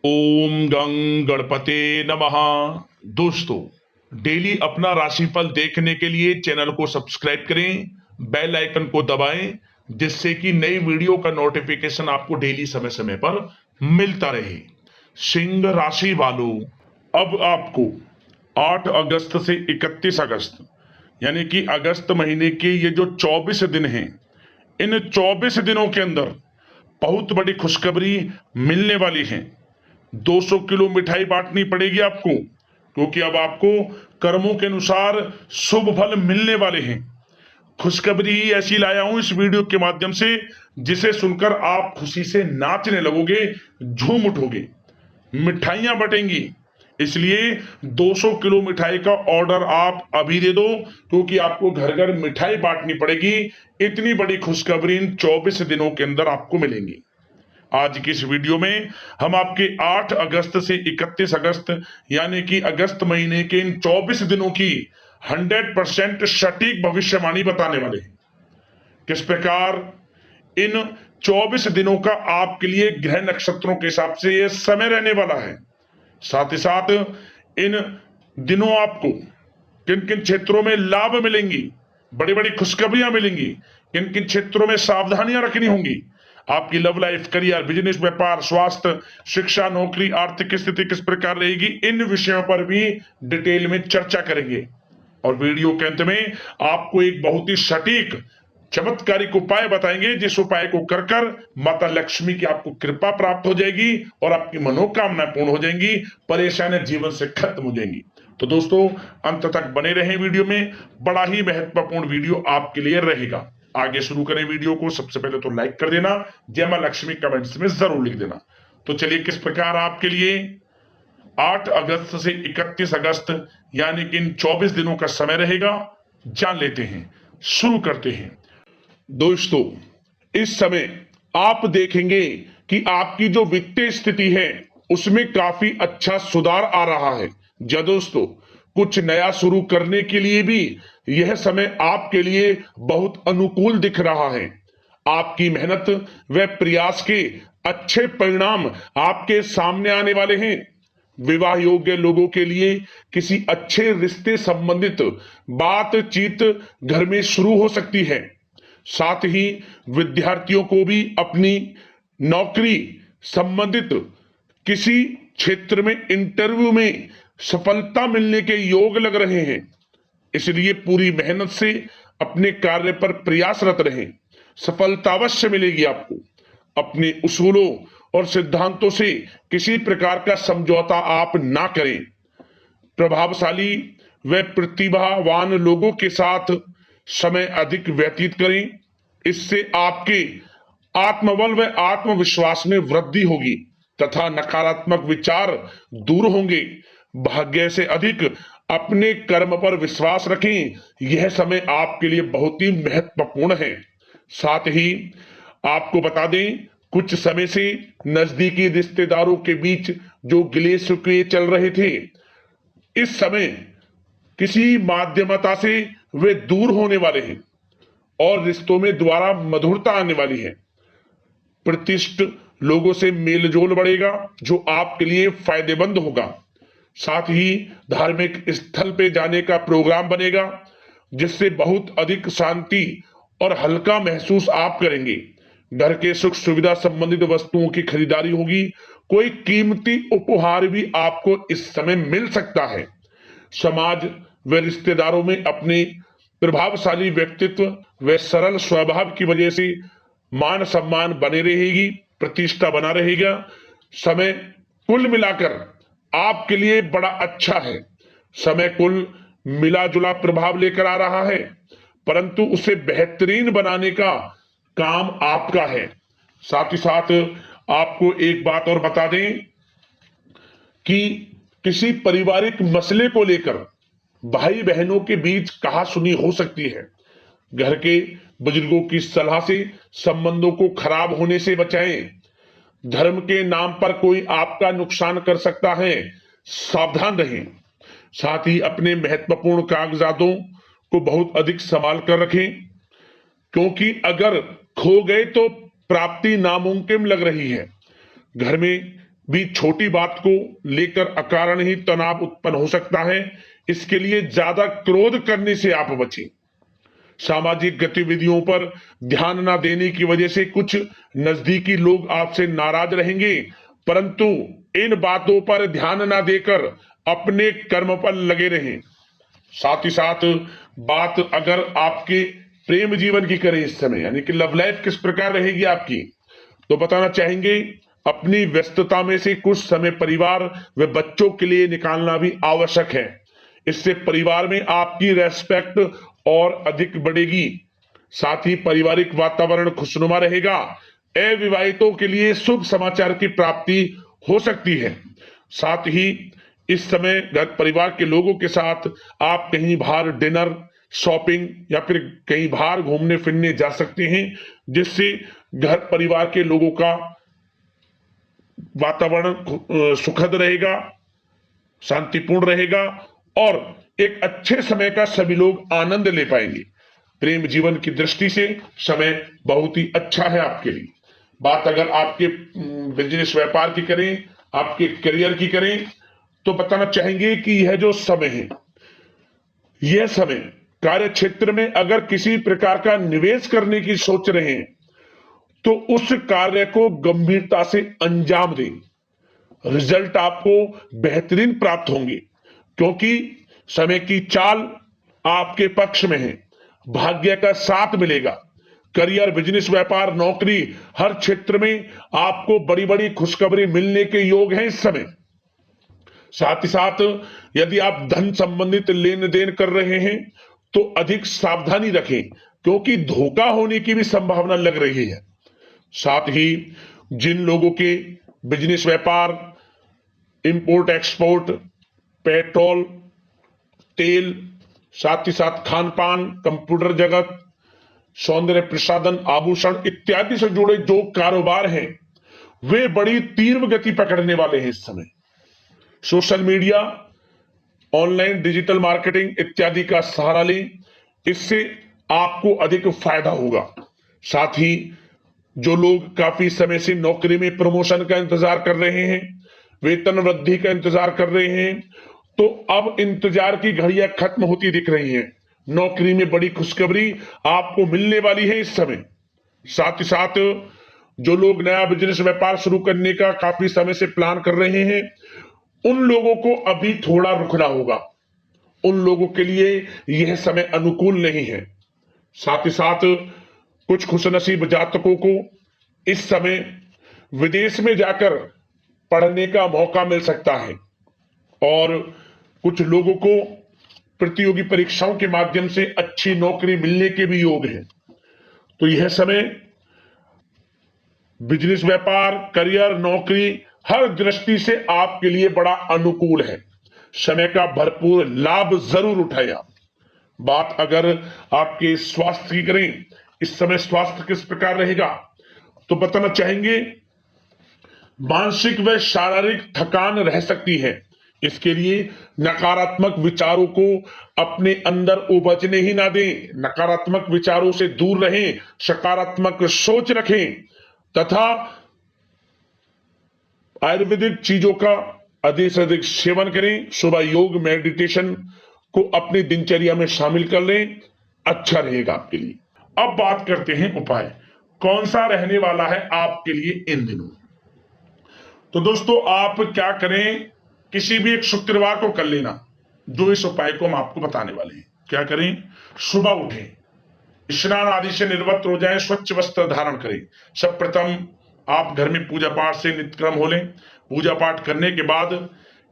ओम गं गणपते नमः। दोस्तों, डेली अपना राशिफल देखने के लिए चैनल को सब्सक्राइब करें, बेल आइकन को दबाएं, जिससे कि नई वीडियो का नोटिफिकेशन आपको डेली समय समय पर मिलता रहे। सिंह राशि वालों, अब आपको 8 अगस्त से 31 अगस्त यानी कि अगस्त महीने के ये जो 24 दिन हैं, इन 24 दिनों के अंदर बहुत बड़ी खुशखबरी मिलने वाली है। 200 किलो मिठाई बांटनी पड़ेगी आपको, क्योंकि अब आपको कर्मों के अनुसार शुभ फल मिलने वाले हैं। खुशखबरी ही ऐसी लाया हूं इस वीडियो के माध्यम से, जिसे सुनकर आप खुशी से नाचने लगोगे, झूम उठोगे। मिठाइयां बटेंगी, इसलिए 200 किलो मिठाई का ऑर्डर आप अभी दे दो, क्योंकि आपको घर घर मिठाई बांटनी पड़ेगी। इतनी बड़ी खुशखबरी इन 24 दिनों के अंदर आपको मिलेंगी। आज की इस वीडियो में हम आपके 8 अगस्त से 31 अगस्त यानी कि अगस्त महीने के इन 24 दिनों की 100% सटीक भविष्यवाणी बताने वाले हैं। किस प्रकार इन 24 दिनों का आपके लिए ग्रह नक्षत्रों के हिसाब से यह समय रहने वाला है। साथ ही साथ इन दिनों आपको किन किन क्षेत्रों में लाभ मिलेंगी, बड़ी बड़ी खुशखबरियां मिलेंगी, किन किन क्षेत्रों में सावधानियां रखनी होंगी, आपकी लव लाइफ, करियर, बिजनेस, व्यापार, स्वास्थ्य, शिक्षा, नौकरी, आर्थिक स्थिति किस प्रकार रहेगी, इन विषयों पर भी डिटेल में चर्चा करेंगे। और वीडियो के अंत में आपको एक बहुत ही सटीक चमत्कारिक उपाय बताएंगे, जिस उपाय को कर कर माता लक्ष्मी की आपको कृपा प्राप्त हो जाएगी और आपकी मनोकामना पूर्ण हो जाएंगी, परेशानियां जीवन से खत्म हो जाएंगी। तो दोस्तों, अंत तक बने रहें वीडियो में, बड़ा ही महत्वपूर्ण वीडियो आपके लिए रहेगा। आगे शुरू करें वीडियो को। सबसे पहले तो लाइक कर देना, जय मां लक्ष्मी कमेंट्स में जरूर लिख देना। तो चलिए, किस प्रकार आपके लिए 8 अगस्त से 31 अगस्त यानी कि इन 24 दिनों का समय रहेगा, जान लेते हैं, शुरू करते हैं। दोस्तों, इस समय आप देखेंगे कि आपकी जो वित्तीय स्थिति है उसमें काफी अच्छा सुधार आ रहा है। जी दोस्तों, कुछ नया शुरू करने के लिए भी यह समय आपके लिए बहुत अनुकूल दिख रहा है। आपकी मेहनत व प्रयास के अच्छे परिणाम आपके सामने आने वाले हैं। विवाह योग्य लोगों के लिए किसी अच्छे रिश्ते संबंधित बातचीत घर में शुरू हो सकती है। साथ ही विद्यार्थियों को भी अपनी नौकरी संबंधित किसी क्षेत्र में इंटरव्यू में सफलता मिलने के योग लग रहे हैं। इसलिए पूरी मेहनत से अपने कार्य पर प्रयासरत रहें, सफलता अवश्य मिलेगी आपको। अपने उसूलों और सिद्धांतों से किसी प्रकार का समझौता आप ना करें। प्रभावशाली व प्रतिभावान लोगों के साथ समय अधिक व्यतीत करें, इससे आपके आत्मबल व आत्मविश्वास में वृद्धि होगी तथा नकारात्मक विचार दूर होंगे। भाग्य से अधिक अपने कर्म पर विश्वास रखें, यह समय आपके लिए बहुत ही महत्वपूर्ण है। साथ ही आपको बता दें, कुछ समय से नजदीकी रिश्तेदारों के बीच जो गिले शिकवे चल रहे थे, इस समय किसी माध्यमता से वे दूर होने वाले हैं और रिश्तों में दोबारा मधुरता आने वाली है। प्रतिष्ठित लोगों से मेलजोल बढ़ेगा, जो आपके लिए फायदेमंद होगा। साथ ही धार्मिक स्थल पे जाने का प्रोग्राम बनेगा, जिससे बहुत अधिक शांति और हल्का महसूस आप करेंगे। घर के सुख सुविधा संबंधित वस्तुओं की खरीदारी होगी। कोई कीमती उपहार भी आपको इस समय मिल सकता है। समाज व रिश्तेदारों में अपने प्रभावशाली व्यक्तित्व व सरल स्वभाव की वजह से मान सम्मान बने रहेगी, प्रतिष्ठा बना रहेगा। समय कुल मिलाकर आपके लिए बड़ा अच्छा है। समय कुल मिला जुला प्रभाव लेकर आ रहा है, परंतु उसे बेहतरीन बनाने का काम आपका है। साथ ही साथ आपको एक बात और बता दें कि किसी पारिवारिक मसले को लेकर भाई बहनों के बीच कहासुनी हो सकती है। घर के बुजुर्गों की सलाह से संबंधों को खराब होने से बचाएं। धर्म के नाम पर कोई आपका नुकसान कर सकता है, सावधान रहें। साथ ही अपने महत्वपूर्ण कागजातों को बहुत अधिक संभाल कर रखें, क्योंकि अगर खो गए तो प्राप्ति नामुमकिन लग रही है। घर में भी छोटी बात को लेकर अकारण ही तनाव उत्पन्न हो सकता है। इसके लिए ज्यादा क्रोध करने से आप बचें। सामाजिक गतिविधियों पर ध्यान न देने की वजह से कुछ नजदीकी लोग आपसे नाराज रहेंगे, परंतु इन बातों पर ध्यान न देकर अपने कर्म पर लगे रहें। साथ ही साथ बात अगर आपके प्रेम जीवन की करें इस समय, यानी कि लव लाइफ किस प्रकार रहेगी आपकी, तो बताना चाहेंगे अपनी व्यस्तता में से कुछ समय परिवार व बच्चों के लिए निकालना भी आवश्यक है। इससे परिवार में आपकी रेस्पेक्ट और अधिक बढ़ेगी। साथ ही पारिवारिक वातावरण खुशनुमा रहेगा। अविवाहितों के लिए शुभ समाचार की प्राप्ति हो सकती है। साथ ही इस समय घर परिवार के लोगों के साथ आप कहीं बाहर डिनर, शॉपिंग या फिर कहीं बाहर घूमने फिरने जा सकते हैं, जिससे घर परिवार के लोगों का वातावरण सुखद रहेगा, शांतिपूर्ण रहेगा और एक अच्छे समय का सभी लोग आनंद ले पाएंगे। प्रेम जीवन की दृष्टि से समय बहुत ही अच्छा है आपके लिए। बात अगर आपके बिजनेस व्यापार की करें, आपके करियर की करें, तो बताना चाहेंगे कि यह जो समय है, यह समय कार्य क्षेत्र में अगर किसी प्रकार का निवेश करने की सोच रहे हैं तो उस कार्य को गंभीरता से अंजाम दें। रिजल्ट आपको बेहतरीन प्राप्त होंगे, क्योंकि समय की चाल आपके पक्ष में है। भाग्य का साथ मिलेगा। करियर, बिजनेस, व्यापार, नौकरी, हर क्षेत्र में आपको बड़ी बड़ी खुशखबरी मिलने के योग हैं इस समय। साथ ही साथ यदि आप धन संबंधित लेन देन कर रहे हैं तो अधिक सावधानी रखें, क्योंकि धोखा होने की भी संभावना लग रही है। साथ ही जिन लोगों के बिजनेस, व्यापार, इंपोर्ट एक्सपोर्ट, पेट्रोल, तेल, साथ ही साथ खान पान, कंप्यूटर जगत, सौंदर्य प्रसाधन, आभूषण इत्यादि से जुड़े जो कारोबार हैं, वे बड़ी तीव्र गति पकड़ने वाले हैं इस समय। Social media, online digital marketing इत्यादि का सहारा लें, इससे आपको अधिक फायदा होगा। साथ ही जो लोग काफी समय से नौकरी में प्रमोशन का इंतजार कर रहे हैं, वेतन वृद्धि का इंतजार कर रहे हैं, तो अब इंतजार की घड़ियां खत्म होती दिख रही हैं। नौकरी में बड़ी खुशखबरी आपको मिलने वाली है इस समय। साथ ही साथ जो लोग नया बिजनेस व्यापार शुरू करने का काफी समय से प्लान कर रहे हैं, उन लोगों को अभी थोड़ा रुकना होगा। उन लोगों के लिए यह समय अनुकूल नहीं है। साथ ही साथ कुछ खुशनसीब जातकों को इस समय विदेश में जाकर पढ़ने का मौका मिल सकता है और कुछ लोगों को प्रतियोगी परीक्षाओं के माध्यम से अच्छी नौकरी मिलने के भी योग हैं। तो यह समय बिजनेस, व्यापार, करियर, नौकरी हर दृष्टि से आपके लिए बड़ा अनुकूल है। समय का भरपूर लाभ जरूर उठाएं आप। बात अगर आपके स्वास्थ्य की करें, इस समय स्वास्थ्य किस प्रकार रहेगा, तो बताना चाहेंगे मानसिक व शारीरिक थकान रह सकती है। इसके लिए नकारात्मक विचारों को अपने अंदर उपजने ही ना दें। नकारात्मक विचारों से दूर रहें, सकारात्मक सोच रखें तथा आयुर्वेदिक चीजों का अधिक से अधिक सेवन करें। सुबह योग, मेडिटेशन को अपनी दिनचर्या में शामिल कर लें, अच्छा रहेगा आपके लिए। अब बात करते हैं उपाय, कौन सा रहने वाला है आपके लिए इन दिनों। तो दोस्तों आप क्या करें, किसी भी एक शुक्रवार को कर लेना, जो इस उपाय को हम आपको बताने वाले हैं। क्या करें, सुबह उठें, स्नान आदि से निर्वृत्त हो जाएं, स्वच्छ वस्त्र धारण करें। सब प्रथम आप घर में पूजा पाठ से नित्यक्रम हो लें। पूजा पाठ करने के बाद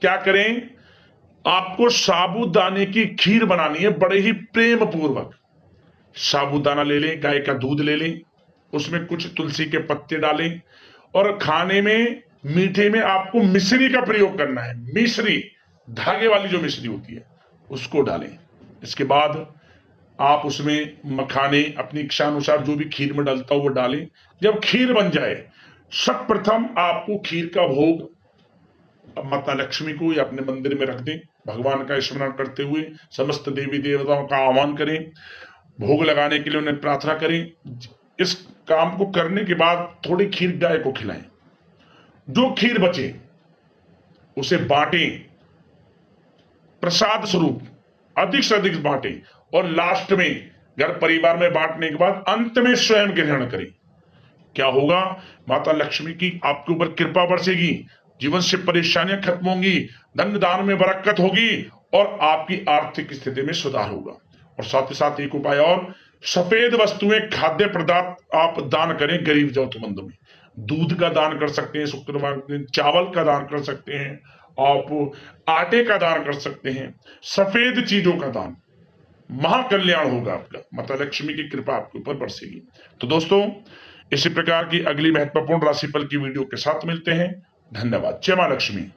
क्या करें, आपको साबूदाने की खीर बनानी है, बड़े ही प्रेम पूर्वक। साबूदाना ले लें, गाय का दूध ले लें, उसमें कुछ तुलसी के पत्ते डालें और खाने में मीठे में आपको मिश्री का प्रयोग करना है। मिश्री, धागे वाली जो मिश्री होती है, उसको डालें। इसके बाद आप उसमें मखाने अपनी इच्छा अनुसार जो भी खीर में डालता हो वो डालें। जब खीर बन जाए, सब प्रथम आपको खीर का भोग माता लक्ष्मी को या अपने मंदिर में रख दें। भगवान का स्मरण करते हुए समस्त देवी देवताओं का आह्वान करें, भोग लगाने के लिए उन्हें प्रार्थना करें। इस काम को करने के बाद थोड़ी खीर गाय को खिलाएं। जो खीर बचे उसे बांटें, प्रसाद स्वरूप अधिक से अधिक बांटें, और लास्ट में घर परिवार में बांटने के बाद अंत में स्वयं ग्रहण करें। क्या होगा? माता लक्ष्मी की आपके ऊपर कृपा बरसेगी, जीवन से परेशानियां खत्म होंगी, धन दान में बरकत होगी और आपकी आर्थिक स्थिति में सुधार होगा। और साथ ही साथ एक उपाय और, सफेद वस्तुएं, खाद्य पदार्थ आप दान करें गरीब जरूरतमंदों में। दूध का दान कर सकते हैं शुक्रवार के दिन, चावल का दान कर सकते हैं, आप आटे का दान कर सकते हैं, सफेद चीजों का दान, महाकल्याण होगा आपका, माता लक्ष्मी की कृपा आपके ऊपर बरसेगी। तो दोस्तों, इसी प्रकार की अगली महत्वपूर्ण राशिफल की वीडियो के साथ मिलते हैं। धन्यवाद। जय मां लक्ष्मी।